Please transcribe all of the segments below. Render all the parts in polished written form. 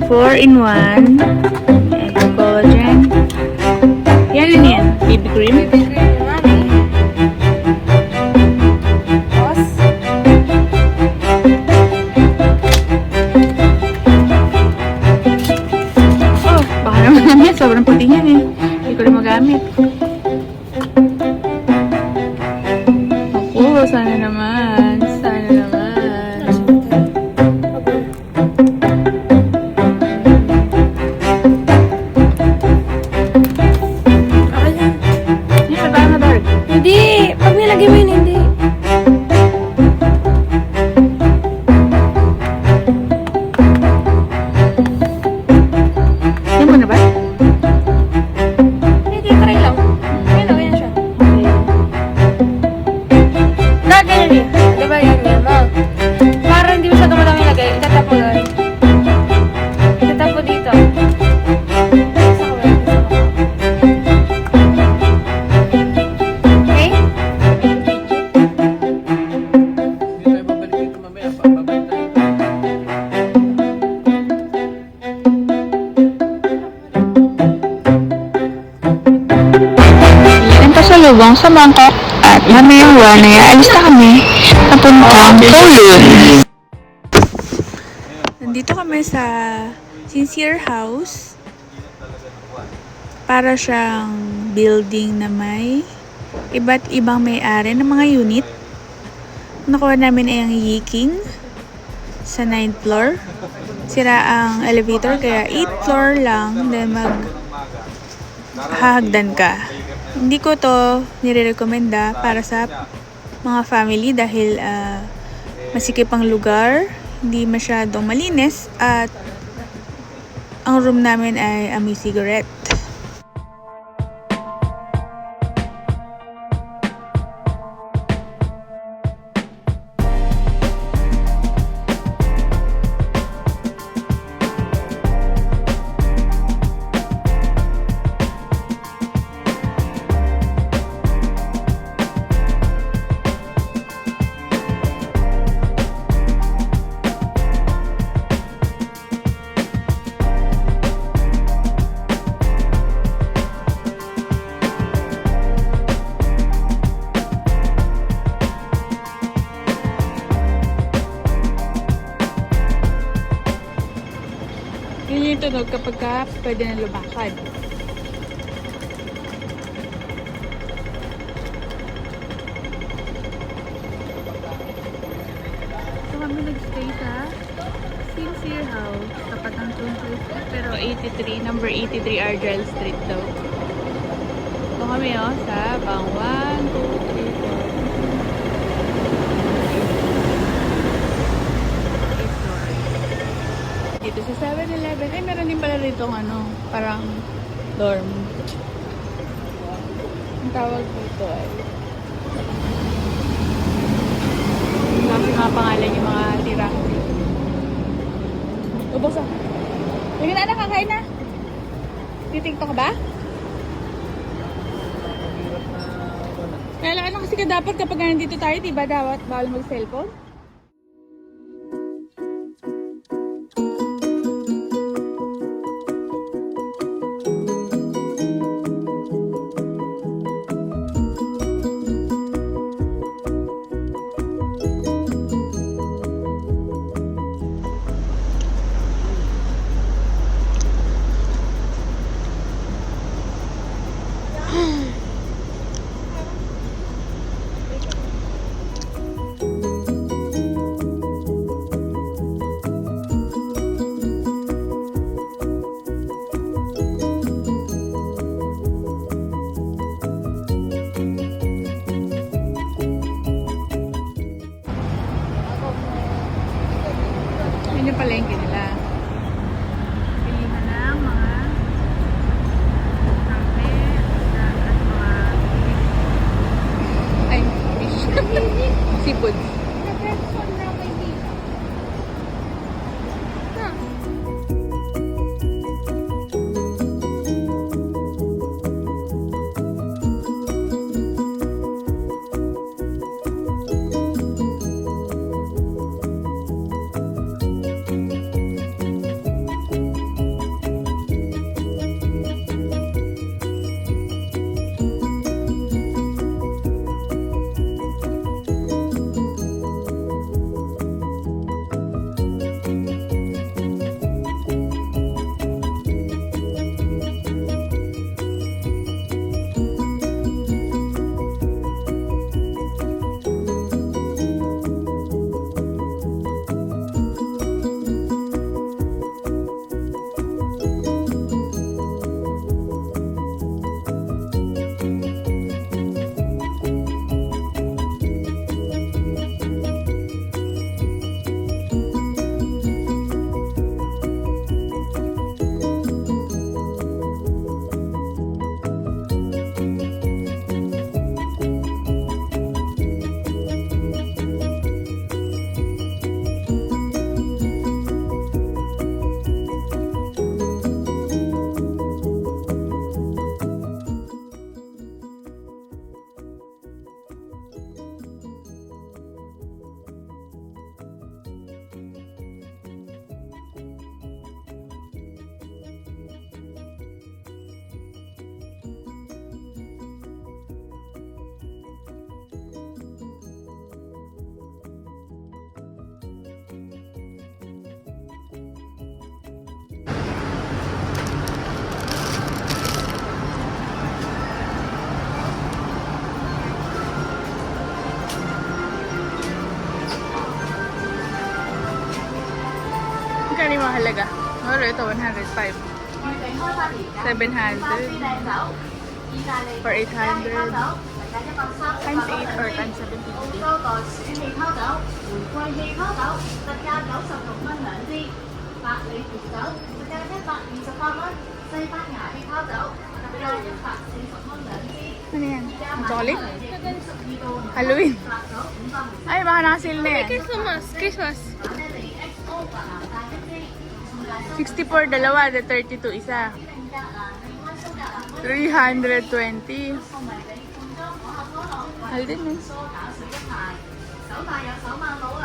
4-in-1. Egg collagen. Yan, ano yan? BB cream? Baby cream ni Mami. Tapos, Oh, baka naman namin. Sobrang puti yan eh. Hindi ko rin magamit. Ako, sana naman. Sana naman. okay lang. Yan, parang na dark. Hindi! Pag nilagay mo yun, hindi. Yan mo na ba? Hindi, try lang. Ayun, okay na siya. Ganyan yun. Diba yan yun, ma? Para hindi masyado madami lagay, itatap mo doon. Itatap mo dito. Isa ko yan, isa ko. Okay? Hindi tayo babalik dito mamaya. Babalik tayo. Yan ang pasalubong sa Bangkok at mamayang buwan ay alis na kami papuntang Kowloon. Nandito kami sa Sincere House. Para siyang building na may iba't ibang may-ari ng mga unit. Nakuha namin ay ang Yiking sa 9th floor. Sira ang elevator kaya 8th floor lang, then hahagdan ka. Hindi ko to nire-recommenda para sa mga family dahil masikip ang lugar, hindi masyadong malinis at ang room namin ay amoy cigarette. Yun yung tunog kapag pwede na lumakad. So kami nag-stay sa Sincere House, tapat ng Tune pero 83, number 83 Argyle Street daw. So kami sa Bang 1, 2, 3, 4. Dito sa 7-Eleven, ay meron din pala rito parang dorm. Ang tawag dito ay mga pangalan yung mga tira. Ubos ah. Sige na, nakakain na. Titiktok ka ba? Kaya lang kasi dapat kapag nandito tayo, diba dapat bawal mag-cellphone? talaga. Pero ito, 105. 700. For 800. Times 8 or times 750. 多個鼠氣溝酒、玫瑰氣溝酒，特價96蚊兩支；百里調酒，特價128蚊；西班牙氣溝酒，特價140蚊兩支。 Ano yan? Chocolate? Halloween. 白酒500 Ay, baka nakasil na yan. Christmas. Christmas. XO 白藍帶一支， 64 dalawa, the 32 isa. 320. 送迷你罐裝可口可樂， Mahal din eh. 梳打水一排，手快有手慢冇啊！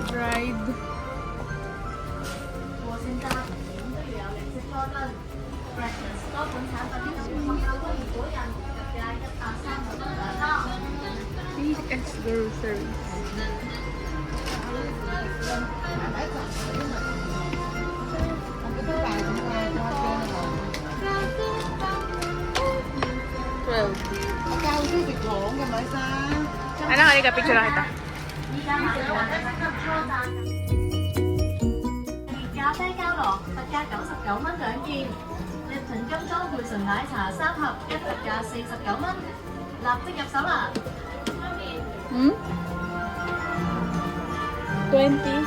Fried. 和聖誕點都要有零食多樽。Breakfast 多款產品有學校果然果仁，特價130蚊兩包。 PS Groceries. Well. Ano, halika, picture lang kita. 依家買到或者即刻抽讚。咖啡膠囊特價99蚊兩件，一瓶金裝薈醇奶茶3盒，一特價49蚊，立即入手啦！ Hmm? 20.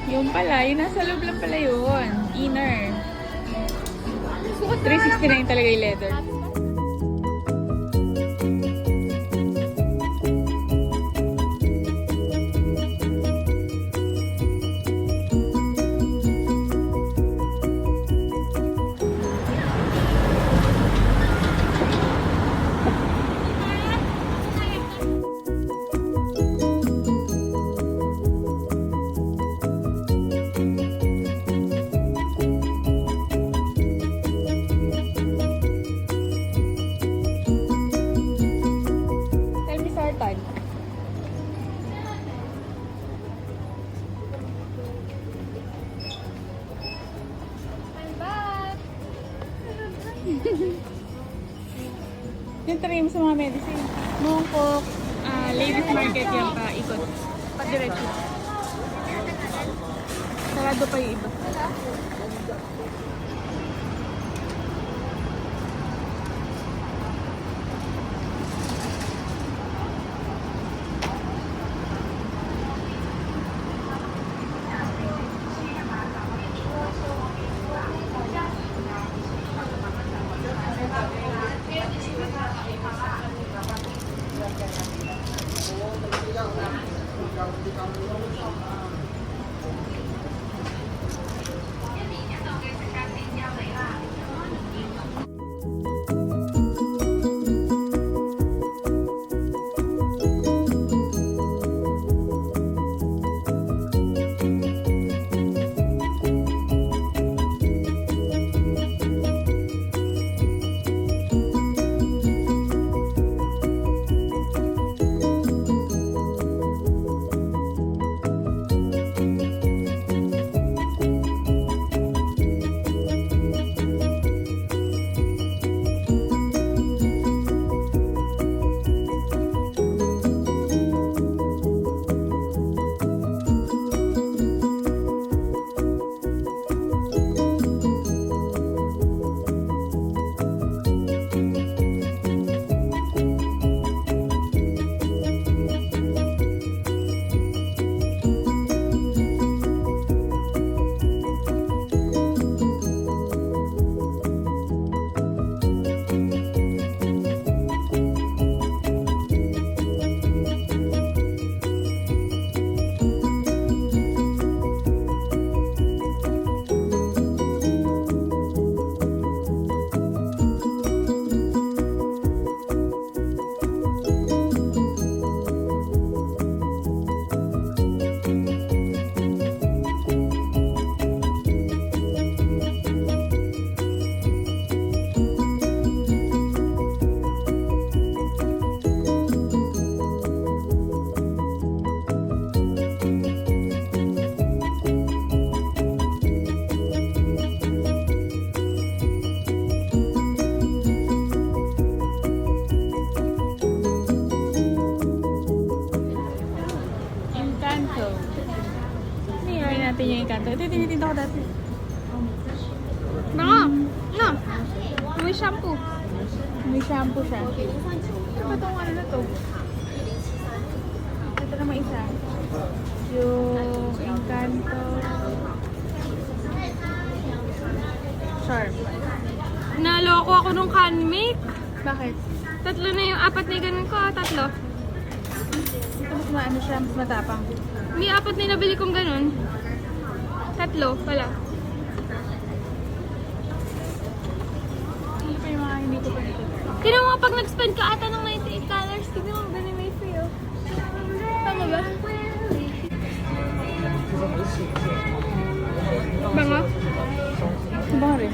Yung pala, yung nasa loob lang pala yun. Inner. 369 talaga yung leather. Tell me, Sartan. Yung try mo sa mga medicine. Mongkok, ladies market yan pa, ikot. Padiretso. Sarado pa yung iba. Ito tinitinda ko dati. Baka! No! May shampoo. May shampoo siya. Ano ba itong ano na to? Ito naman isa. Yung Encanto. Charm. Naloko ako nung Canmake. Bakit? 3 na yung 4 na ganun ko. 3. Ito mas maano siya, mas matapang. May 4 na nabili kong ganun. 3 pala. Hindi pa yung mga hindi ko pa nito. Tignan mo pag nag-spend ka ata ng $98, tignan mo ganun may free oh. Tama ba? Bango? Ba rin?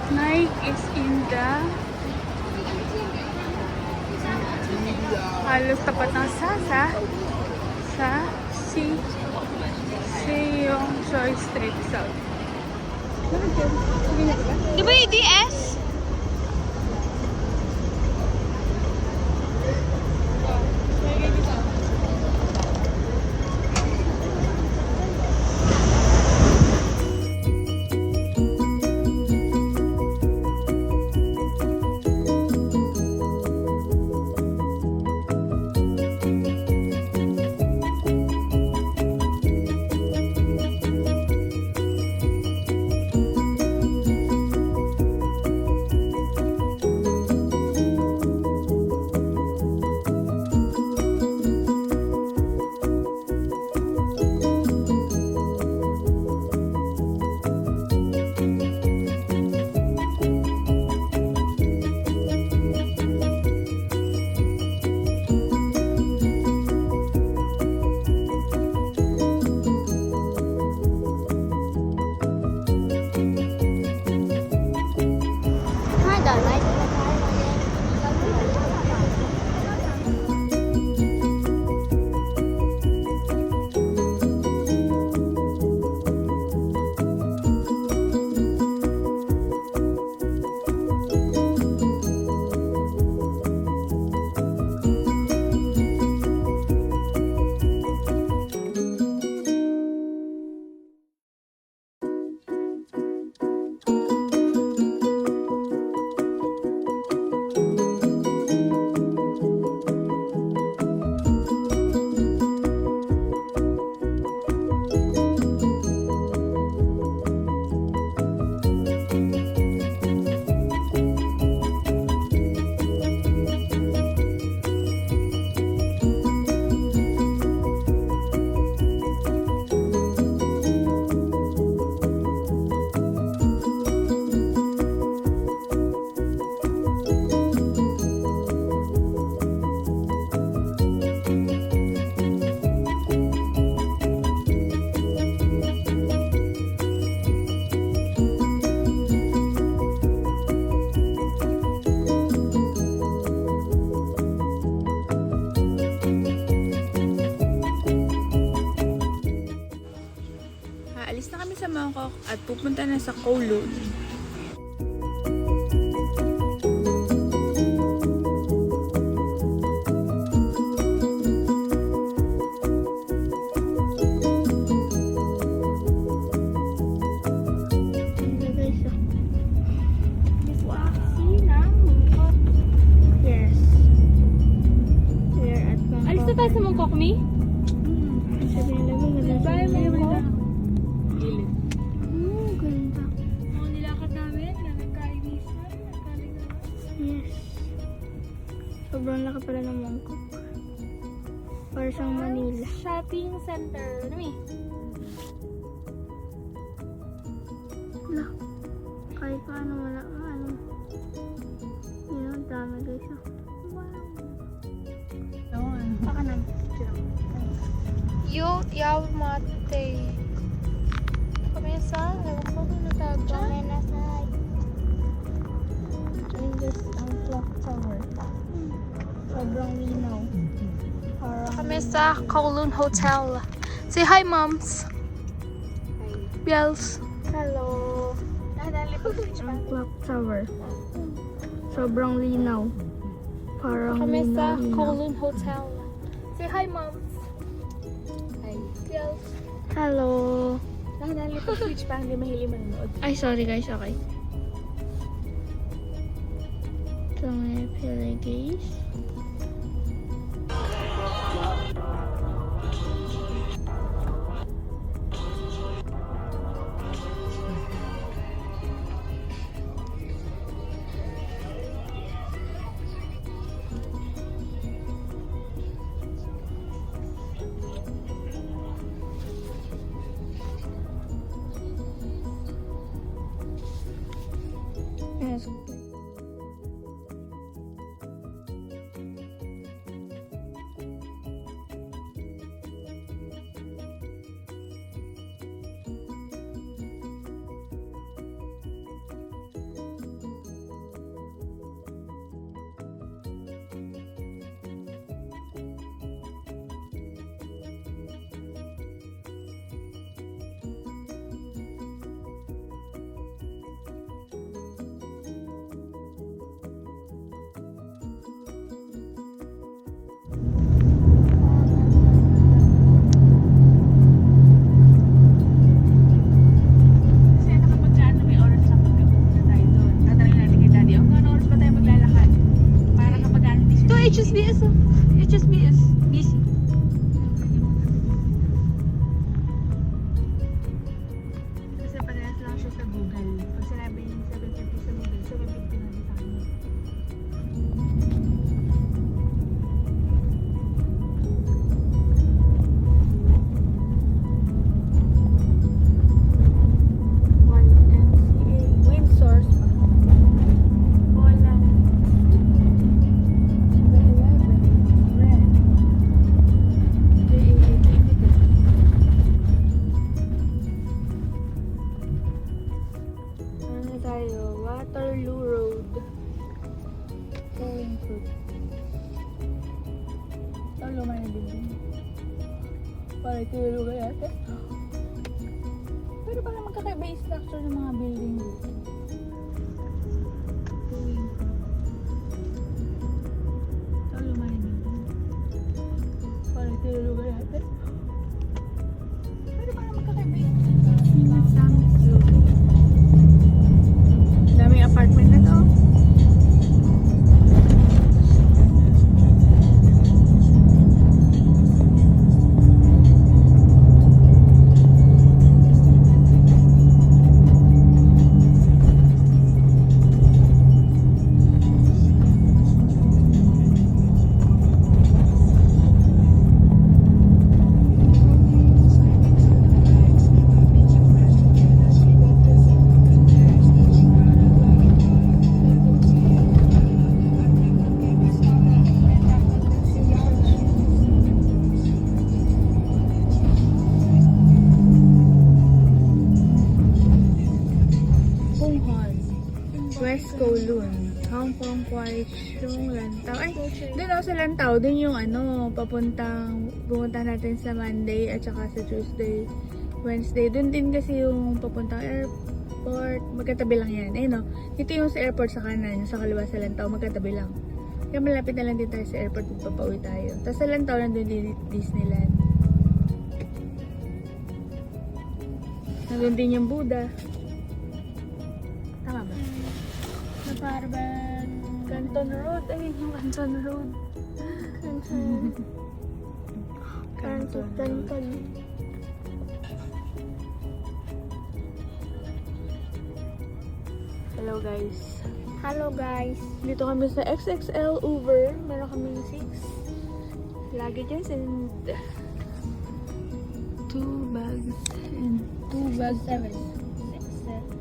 Nike is in the halos tapat ng Sasa sa Seyong Choi Street South. Di ba yung DS? Aalis na kami sa Mongkok at pupunta na sa Kowloon. Alis na tayo sa Mongkok, Mi? Sobrang laki pala ng Mongkok. Para siyang Manila. Shopping center. Ano, Mi? guys. Oo, ano? Baka na. Yaw mate. Kamesa. Ewan ko kung natawag dyan. And this ang clock tower. Sobrang linaw. Parang Kamesa Kowloon Hotel. Say hi, moms. Biels. hello. Ang clock tower. Sobrang linaw. Parang Kamesa linaw-linaw. Kowloon Hotel. Say hi, moms. Hi. Biels. Hello. Nakadali pa switch pa, hindi mahilig manood. Ay, sorry guys. Okay. Ito may pili guys. Yes. Kasi kapag ano, may oras lang pagkapunta tayo doon. Tatanungin natin kay Daddy, anong oras ba tayo maglalakad? Para kapag ano, hindi siya. HSBS. HSBS. Busy. Kasi parehas lang siya sa Google. Pag sinabi yung 750 sa Google, 750 na din sa akin. YMCA. Windsor. Wala. The 11. Red. JAA Limited. Ano tayo? Waterloo Road. Going food. Ito luma na building. Para tinulog ka yata. Pero parang magkakaiba yung structure ng mga building dito. Going food. Ito luma na building. Para tinulog ka yata. Pero parang magkakaiba yung daming apartment na to. West Kowloon, Hong Kong, Kwaichung, Lantau. Ay, doon ako sa Lantau. Doon yung pupunta natin sa Monday at saka sa Tuesday, Wednesday. Doon din kasi yung papuntang airport. Magkatabi lang yan. Ayun o. Dito yung sa airport sa kanan, yung sa kaliwa sa Lantau. Magkatabi lang. Kaya malapit na lang din tayo sa airport kung papauwi tayo. Tapos sa Lantau nandun din Disneyland. Nandun din yung Buddha. Tama ba? Naparban. Canton Road. Ayun yung Canton Road. Kanton. Hello guys. Hello guys. Dito kami sa XXL Uber. Meron kaming 6 luggages and 2 bags and 2 bags. 7. 6.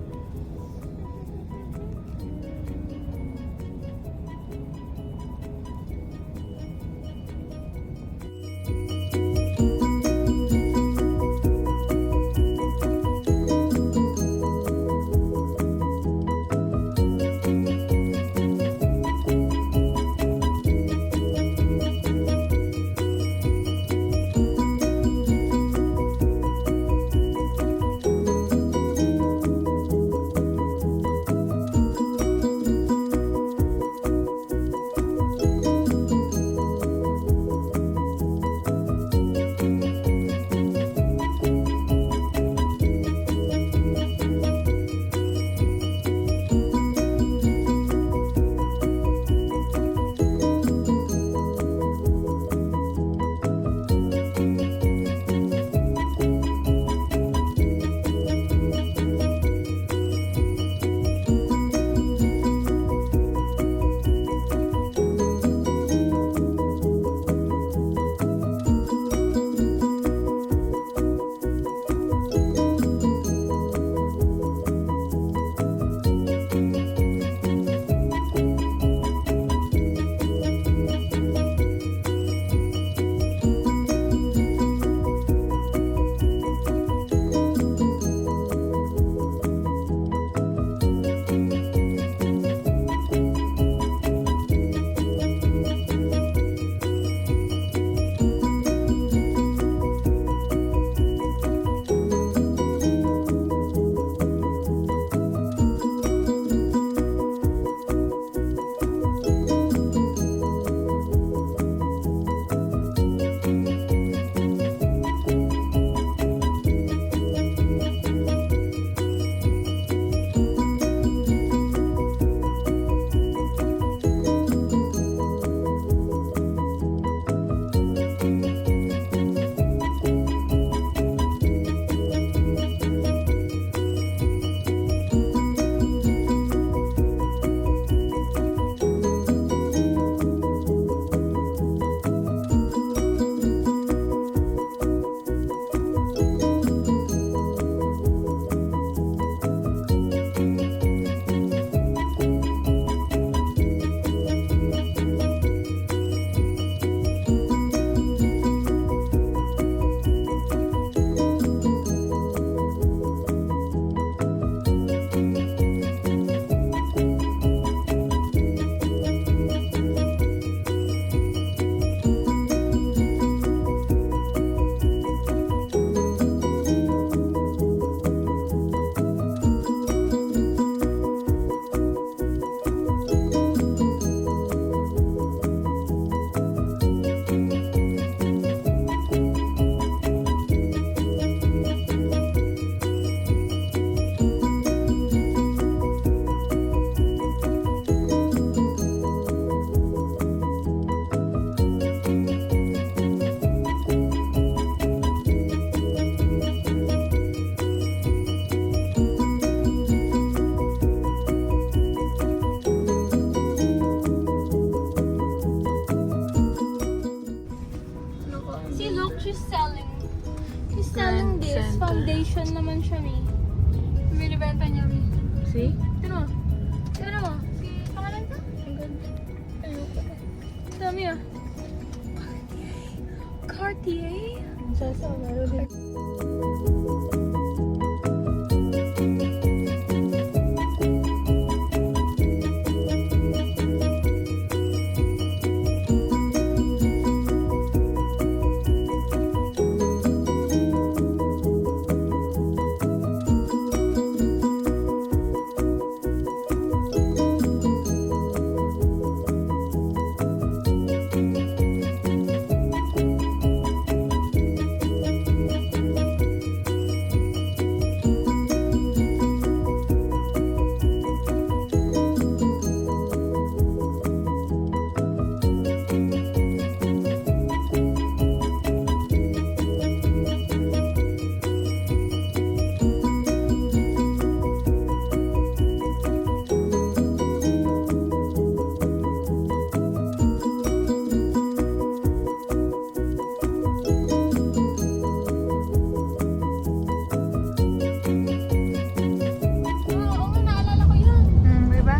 edition naman siya, Mi. Binibenta niya, Mi. See? Tignan mo. Tignan mo. Si pangalan ka? Ang ganda. Ayoko. Dami ah. Cartier? Cartier? Oo nga, naalala ko yun. Diba?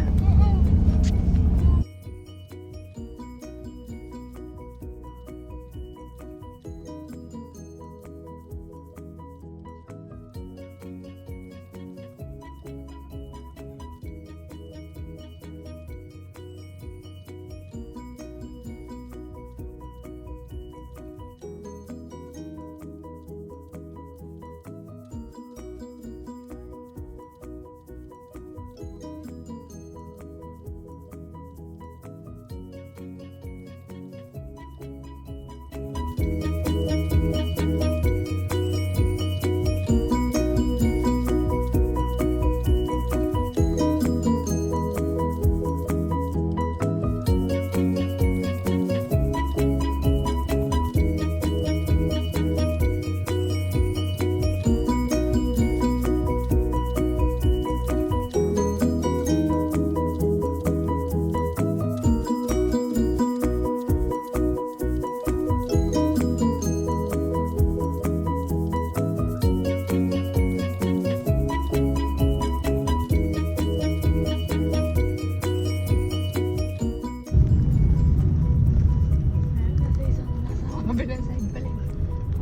Kabilang side pala.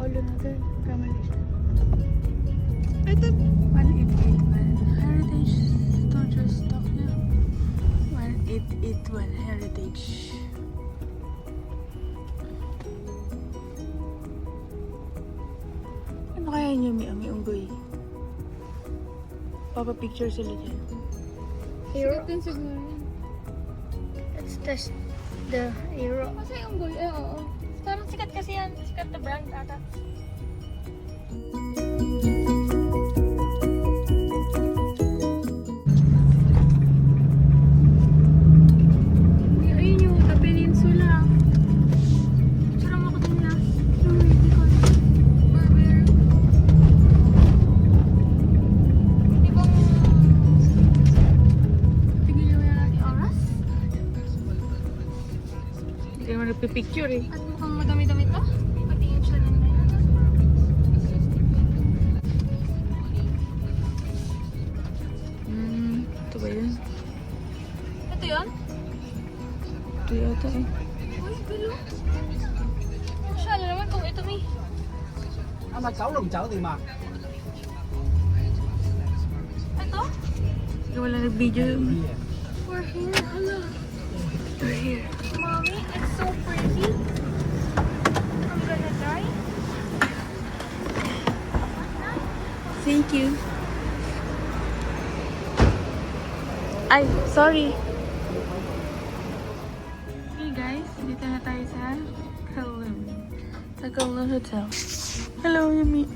Ulo na doon. Kamali siya. Ito. 1881 Heritage Studio Stock niya. 1881 Heritage. Ano kaya niyo may unggoy? Papa-picture sila dyan. Sikat din siguro yan. It's the hero. Kasi yung gold, oo. Parang sikat kasi yan. Sikat na brand ata. Ayun yung The Peninsula. Picture mo ko din na. Yung hindi ko. Barber. Hindi bang... Tigil yung natin oras? Hindi naman nagpipicture eh. At mukhang madami-dami to. Patingin siya din na yan. Ito ba yun? Ito yun? Ito yata eh. Uy, gulo. Masyala naman kung ito, Mi. Mà cháu lồng cháu gì mà Ito? Hindi wala nag-video. We're here. Hala. We're here. Mommy, it's so pretty. I'm gonna try. Thank you. Ay, sorry. Hey guys, dito na tayo sa Kowloon. Sa Kowloon Hotel. Hello, Yumi.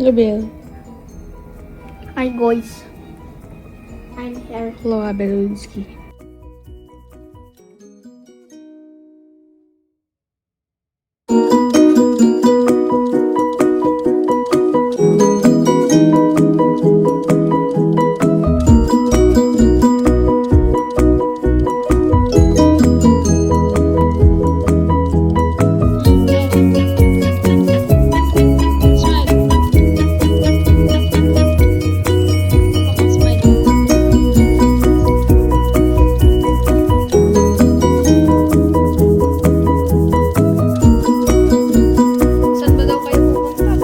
Gabriel. Hi guys. I'm here. Hello, Abelunski. Saan ba daw kayo pupunta?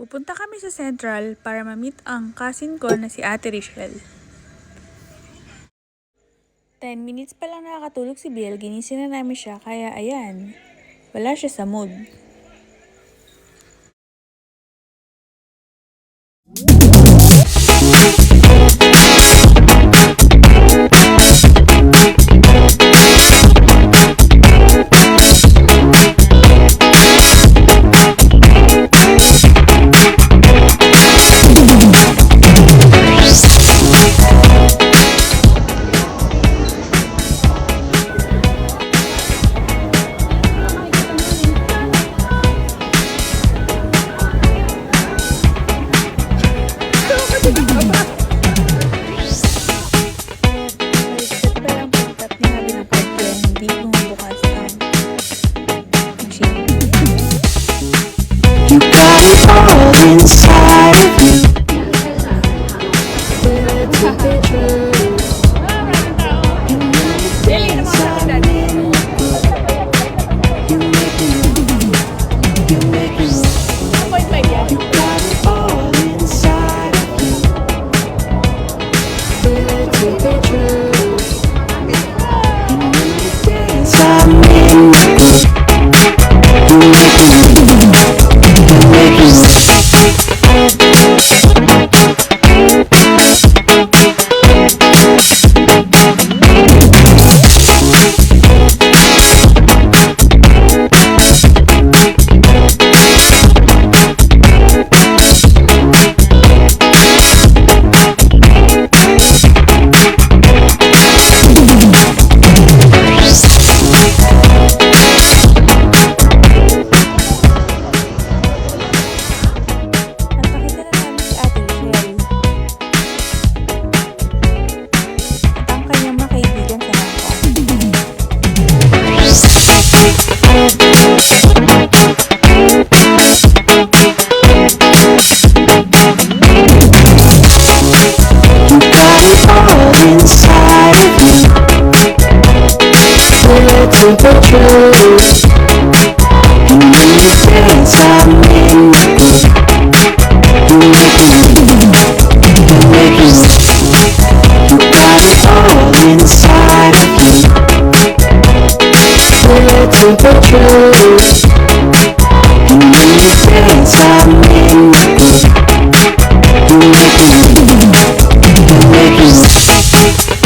Pupunta kami sa Central para ma-meet ang cousin ko na si Ate Richelle. 10 minutes pa lang nakakatulog si Biel, ginising na namin siya, kaya ayan, wala siya sa mood. Parang pagkat ni Habi ng card kaya hindi bumubukas ang machine. You got it all inside of you. You got it all inside of you. To be true. And when you dance, I'm in the group. You make Nagpakita na namin si Ate Richelle. At ang kanyang mga kaibigan sa Hong Kong. You got it all inside of you. To be true. And when you dance, I'm in the group. You make me. You got it all inside of you. To be true. And when you dance, I'm in the group. You make me.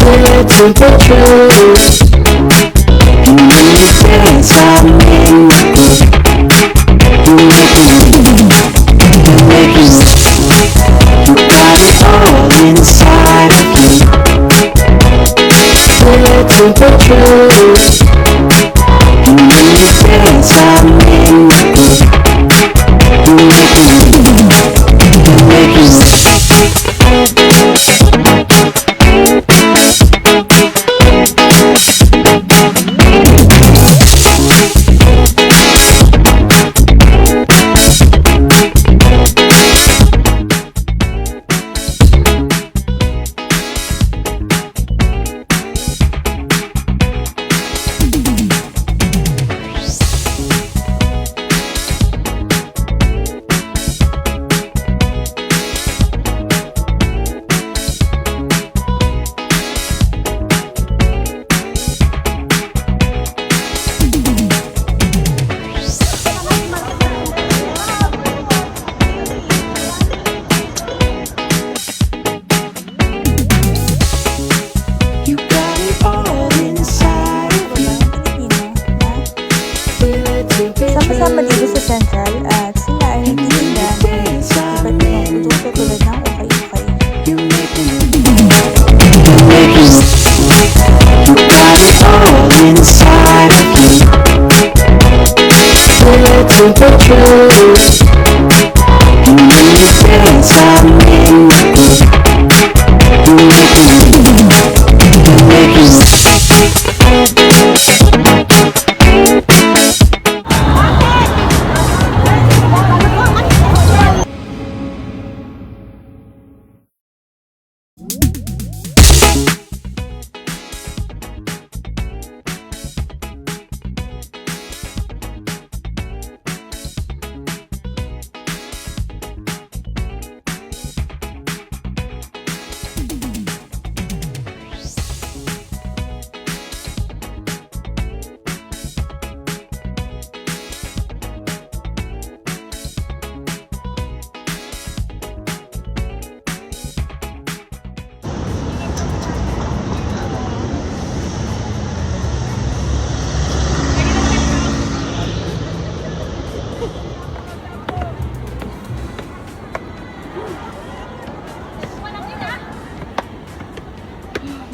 Feel it to be true. And when you dance, I'm in the groove. You make me you got it all inside of you. Feel it to be true. And when you dance, I'm in the groove. You make me you got it all inside of you. Feel it to be Sama-sama dito sa Central at sila ay nagtitinda ng iba't ibang produkto tulad ng ukay-ukay. You make me you got it all inside of you. Feel it to be true. And when you dance, I'm in the groove. You make me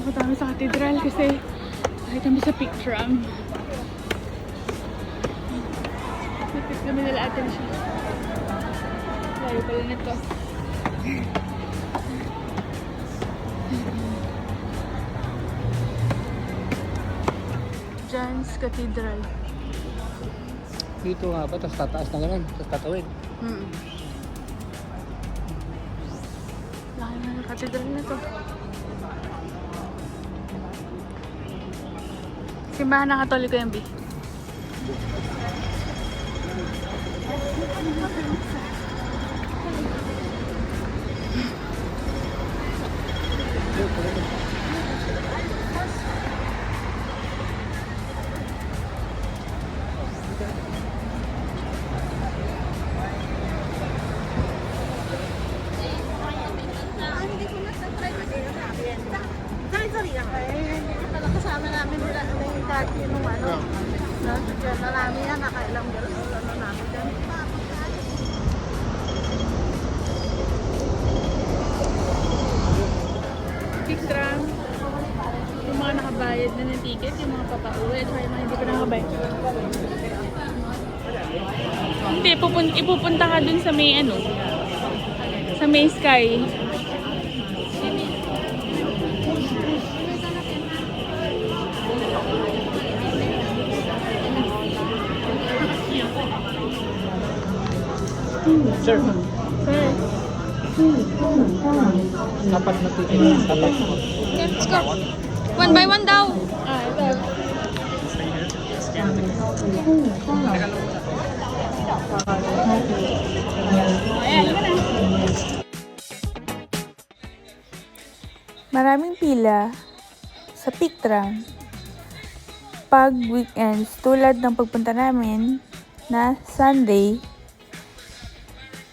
Punta kami sa katedral kasi kahit kami sa picture Lapit kami nila atin siya. Layo pala na to. John's Cathedral. Dito nga ba, tapos tataas na ganun, tapos tatawid. Laki na ng katedral na to. Simbahan ng Katoliko yan, B. Kasama namin nila yung dati nung ano. No? Diyan na namin yan, nakailang girls. Ano namin dyan. Pictram. Yung mga nakabayad na ng ticket, yung mga papauwi, at yung mga hindi pa nakabayad. Hindi, ipupunta ka dun sa may ano, sa may sky. Sir, Sir, dapat na titigil. Dapat. Let's go. 1 by 1 daw. ito. Maraming pila sa Pictram pag weekends tulad ng pagpunta namin na Sunday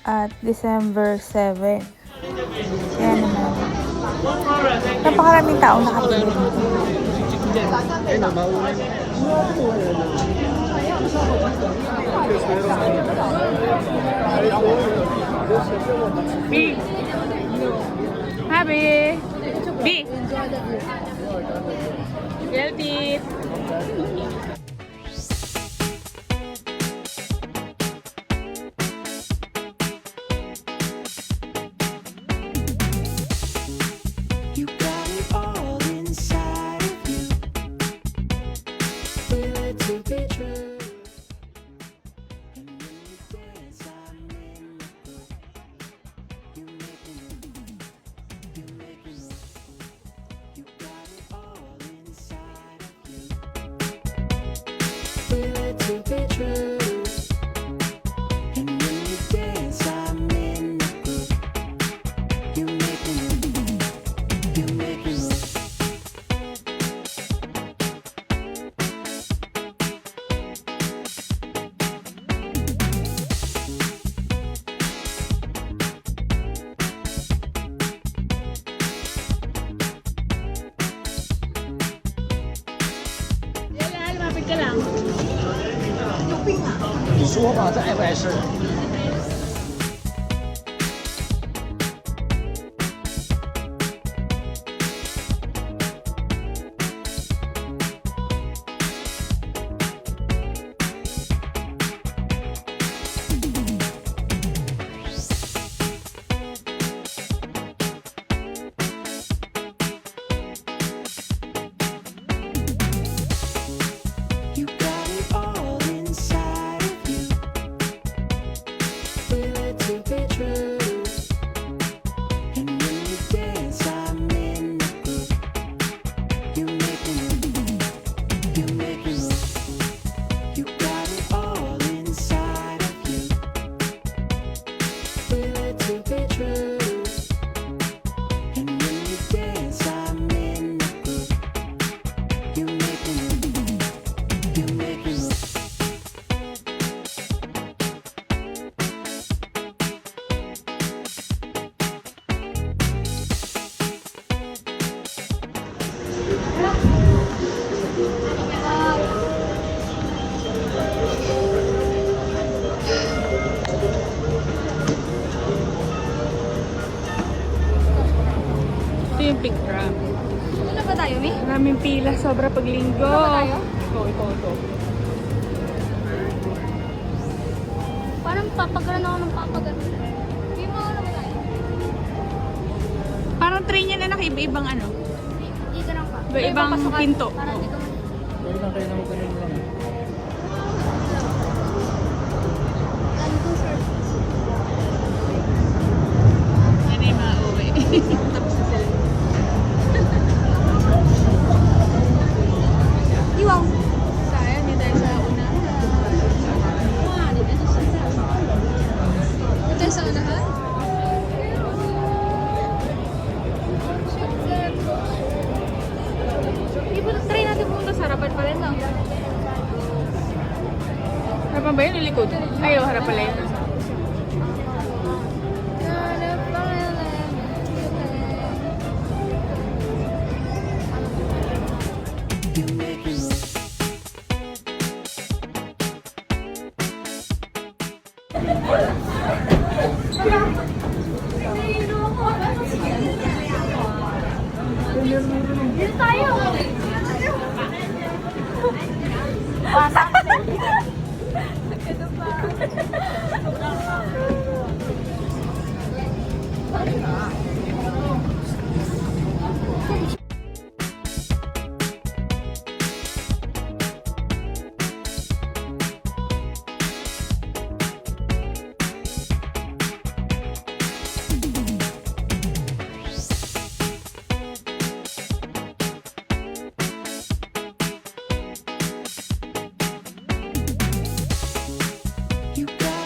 at December 7. Kaya naman Napakaraming taong nakapili dito. B. Happy. B. Healthy. You got it all inside of you. Feel it to be true. And when you dance, I'm in the group. You make me move. You make me move. You got it all inside of you. Feel it to be true. And when you dance, I'm in the group. You make me move. You make me move. Yan, lumapit ka lang. 你说吧，这碍不碍事儿？ You got it all inside of you. Feel it to be true. And when you dance, I'm in the group. You make me move. You make me move. You got it all inside of you. Feel it to be true. And when you dance, I'm in the group. You make me move. You make me move. Ito yung pick drop. Ano na ba tayo, Mi? Maraming pila, sobra paglinggo. Ano ba tayo? Ito. Parang papagano ako ng papagano. Hindi mo ano ba tayo? Parang train niya na iba-ibang ano. Hindi ka lang pa. Iba-ibang pasukan. pinto. Parang hindi ka man. Pwede lang kayo na magtanong lang. Ano kung sir? Ano yung mauwi? Tapos na sila. Iwaw. Sayang, hindi tayo sa una. Ito sa unahan? Try natin pumunta sa harapan pa rin, no? Harapan ba yun? Lilikod? Ayaw, harap pala yun. You make me move. Dito tayo! You got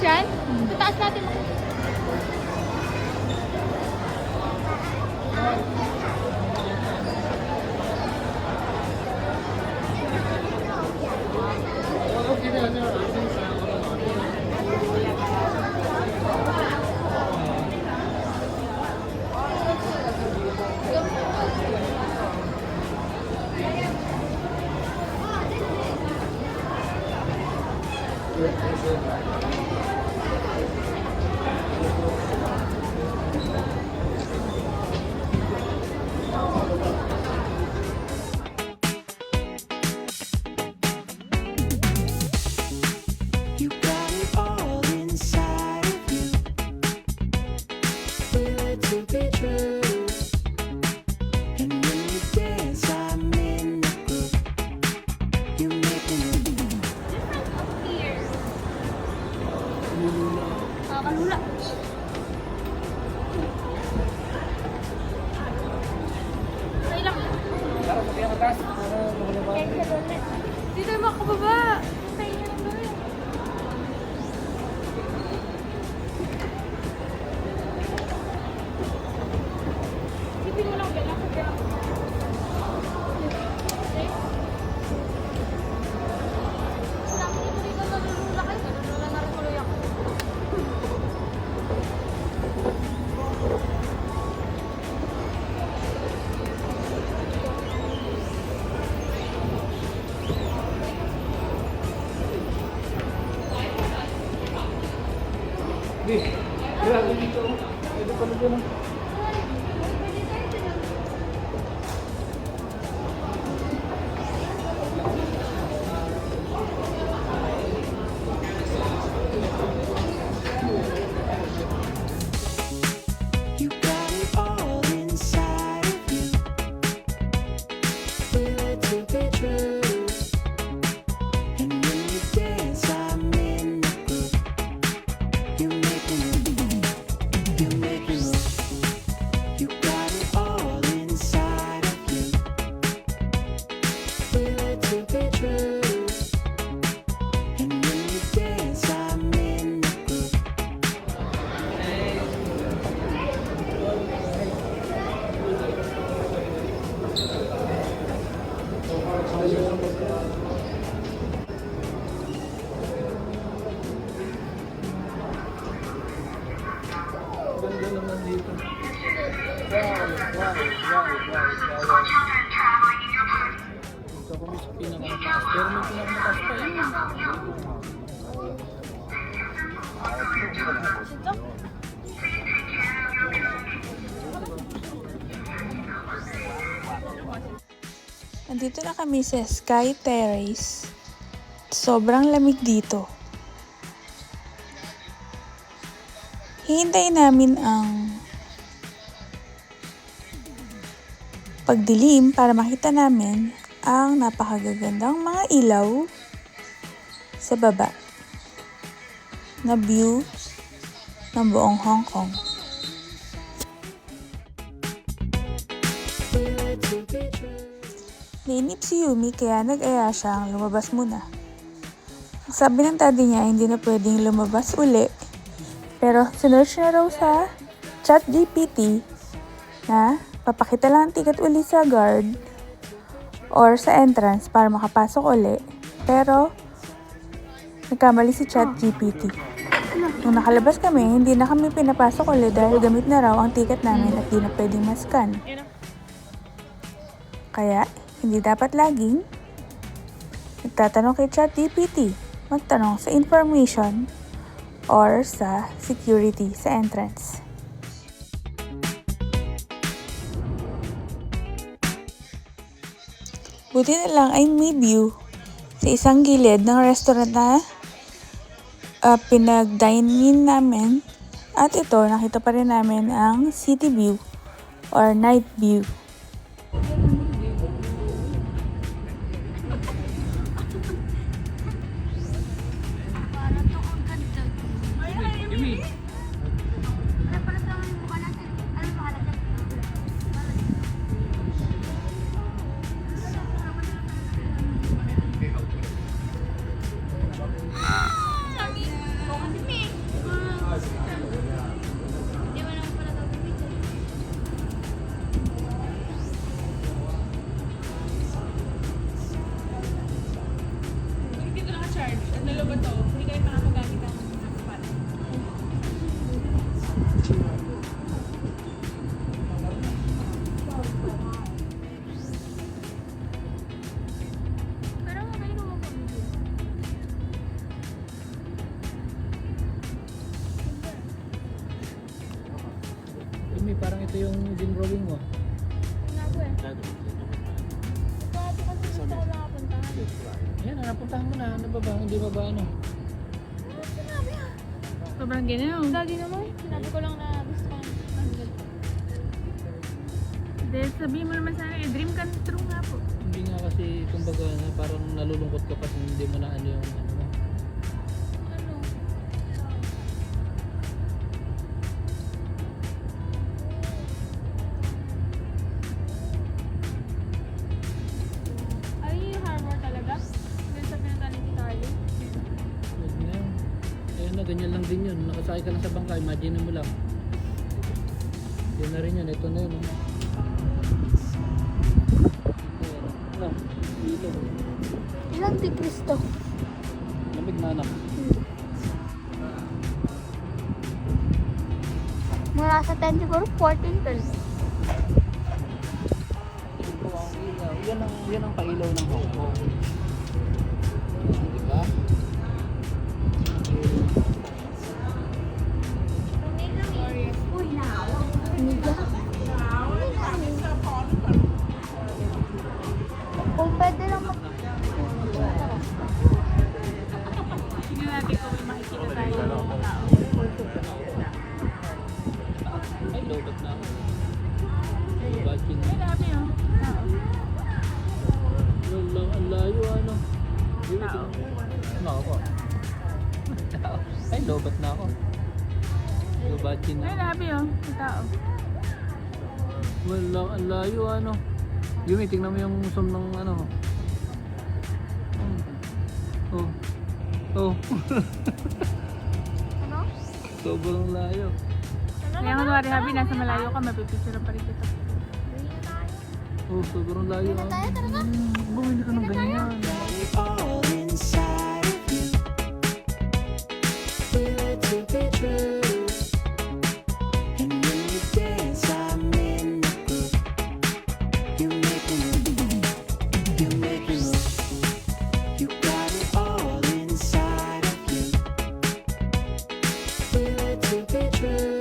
yan? Tataas natin. You got it all inside of you. Feel it to be true. And when you dance, I'm in the group. You make me move. Kalula. Okay lang. Dito tayo makababa. Tayo na lang gawin. Sipin mo lang gala. Grabe dito. Ito pala dyan. You got it all inside of you. Feel it to be true. And when you dance, I'm in the group. You make me move. You make me move. You got it all inside of you. Feel it to be true. And when you dance, I'm in the group. Ganda naman dito. Ito kung sa pinakamataas. Pero may pinakamataas pa yun. Nandito na kami sa Sky Terrace. Sobrang lamig dito. Hihintayin namin ang pagdilim para makita namin ang napakagagandang mga ilaw sa baba na view ng buong Hong Kong. Feel it to be true. Nainip si Yumi kaya nag-aya siyang lumabas muna. Ang sabi ng daddy niya hindi na pwedeng lumabas uli. Pero sinearch na raw sa ChatGPT na papakita lang ang ticket uli sa guard or sa entrance para makapasok uli. Pero nagkamali si ChatGPT. Nung nakalabas kami, hindi na kami pinapasok uli dahil gamit na raw ang ticket namin at di na pwedeng mascan. Kaya hindi dapat laging nagtatanong kay ChatGPT. Magtanong sa information or sa security sa entrance. Buti na lang ay may view sa isang gilid ng restaurant na pinag-dine-in namin. At ito, nakita pa rin namin ang city view or night view. Ito yung din-drawing mo. Sinabi eh. Sabi kasi sa ako nakapuntahan. Ayan, napuntahan mo na. Ano ba ba? Hindi ba ba ano? Sinabi ah. Sobrang ginaw. Lagi naman. Sinabi ko lang na gusto ko. Dahil sabihin mo naman sana, dream come true nga po. Hindi nga kasi, kumbaga, parang nalulungkot ka pa hindi mo na ano yung ano mo. Ano? Ay, harbor talaga? Ganun sa pinunta ni Tita Arlene? Huwag na yun. Ayun na, ganyan lang din yun. Nakasakay ka lang sa bangka, imagine mo lang. Yun na rin yun, ito na yun. Ito, ano, dito. Ilang degrees to? Lamig na anak. Mula sa 10 siguro, 14 12. Ito ang ilaw. Yan ang pailaw ng Hong Kong. Diba? Kung pwede lang mag... Tingnan natin kung may makikita tayo ng mga tao. Ay, lobat na ako. Bakin. Ay, dami oh. Tao. Wala, ang layo ano. Tao. Ano ako? Ay, lobat na ako. Lobatin Ay, na. dami oh. Tao. Wala, ang layo ano. Yumi, tingnan mo yung zoom ng ano. Oh. Oh. Ano? Sobrang layo. Kaya kunwari habi, nasa malayo ka, mapipicture pa rin kita. Oh, sobrang layo. Hindi na tayo, tara na. Bumili ka ng ganyan. all inside of you. Feel it to be true. And when you dance, I'm in the groove. You make me move. You make me move. You got it all inside of you. Feel it to be true.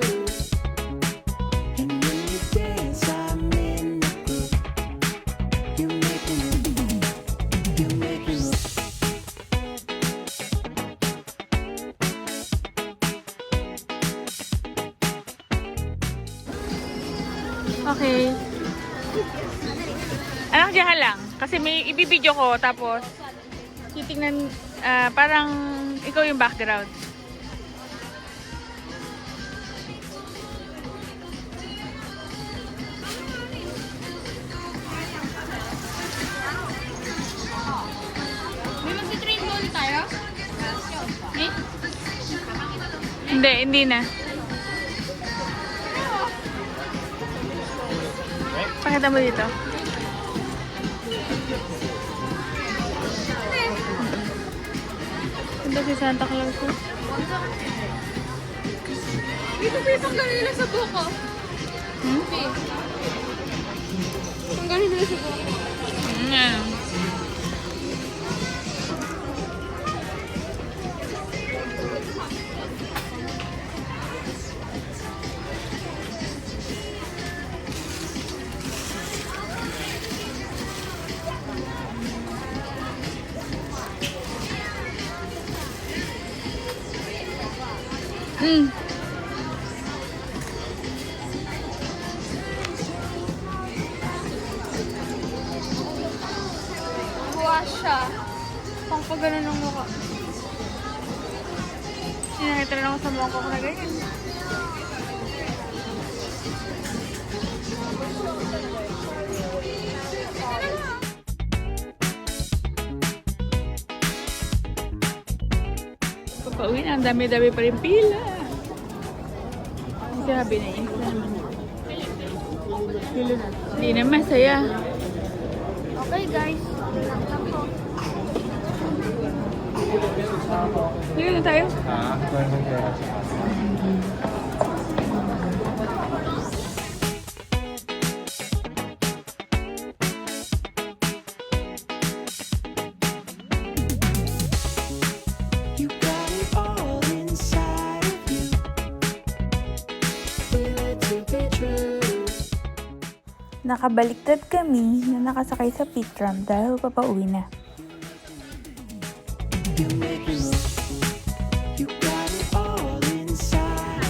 And when you dance, I'm in the groove. You make me move. You make me move. Okay. Anak, diyan lang. Kasi may ibibideo ko, tapos titingnan, parang ikaw yung background. May mag-train doon tayo? Eh? Hindi na. Pakita mo dito. Ito si Santa Claus. Dito pa yung tanggalin nila sa buko. Tanggalin nila sa buko. Buwas siya. Pang pag ganun ng mukha. Sinakita rin ako sa mukha ko na ganyan. Papauwi na, ang dami-dami pa rin pila. Sabi na yun. Hindi na masaya. Okay guys. Lang po. Sige na tayo. You got it all inside of you. Feel it to be true. Nakabaliktad kami na nakasakay sa Pitram dahil papauwi na. You make me look. You got it all inside.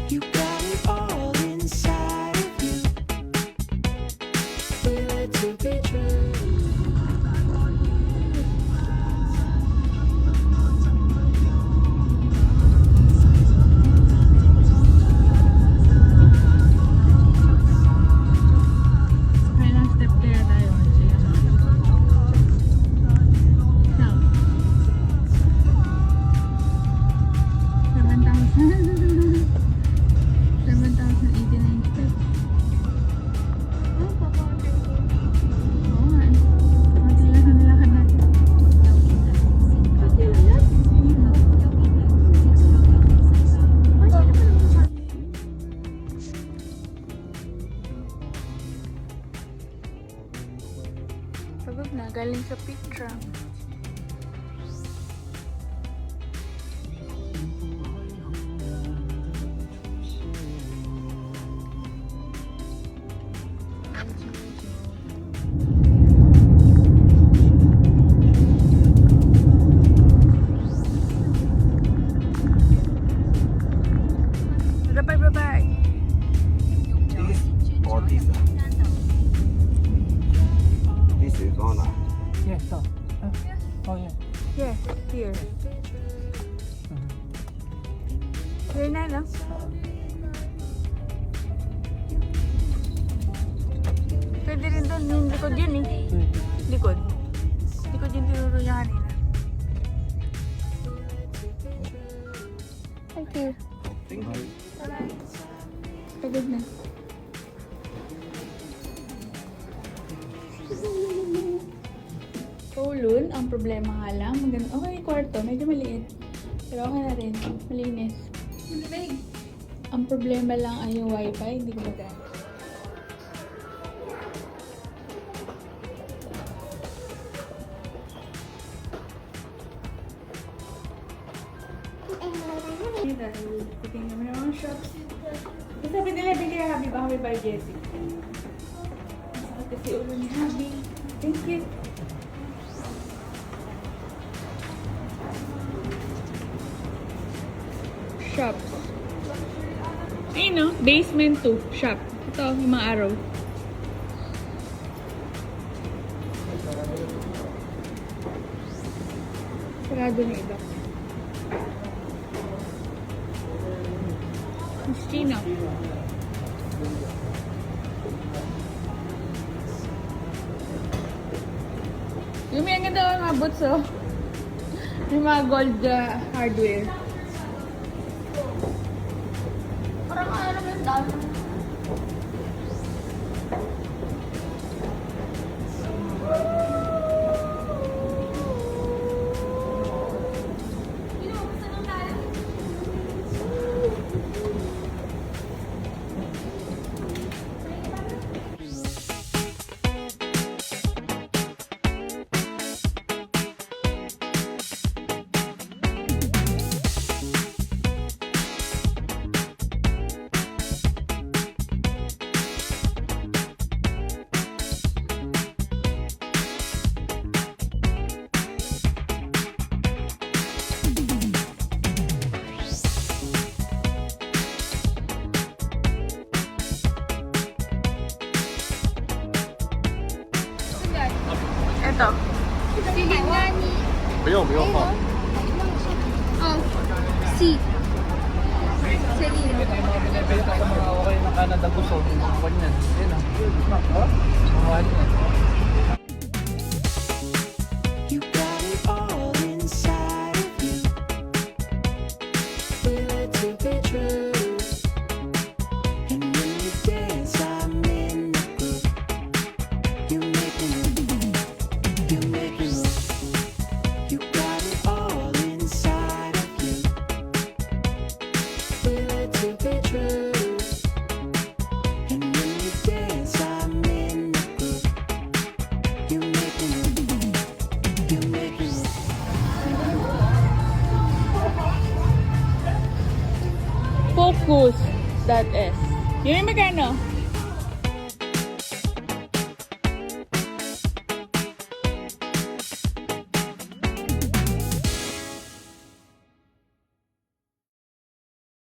You got it all inside of you. Feel it to be true. Kailang step kaya tayo? No. 7,089 steps. Oo nga. Konti lang ang nilakad natin. Pagod na, galing sa Pitram. Bye-bye. Or this. This is Ghana. Yes, so. Oh, yeah. Yes, here. Here na, no? Pwede rin doon. Yung likod yun eh. Likod. Likod yung tinuro niya kanina. Thank you. Thank you. Pagod na. Ulun, ang problema nga lang. Okay, kwarto. Medyo maliit. Pero okay na rin. Malinis. Ang problema lang ay yung wifi. Hindi ko magana. Dahil titingnan naman yung mga shops. Sabi nila, bigay Habi ba? Habi by Jessie. Masakit kasi ulo ni Habi. Thank you. Shops. Ayun no, basement 2, shop. Ito, yung mga arrow. Sarado na iba. Mas Chino. Yung may ganda ang mga boots oh. Yung mga gold hardware. Parang ano naman dami. to? 不用放。Oh, C. Pinipili ka sa mga okay ng Canada Gusto, yung mga kanyan. Yan ah. Mga You got it all inside of you. Feel it to be true. And when you dance, I'm in the groove. You make me move. You make me move. You got it all inside of you. Feel it to be true. And when you dance, I'm in the groove. You make me move. You make me move. Focus. That is. Yun yung magkano?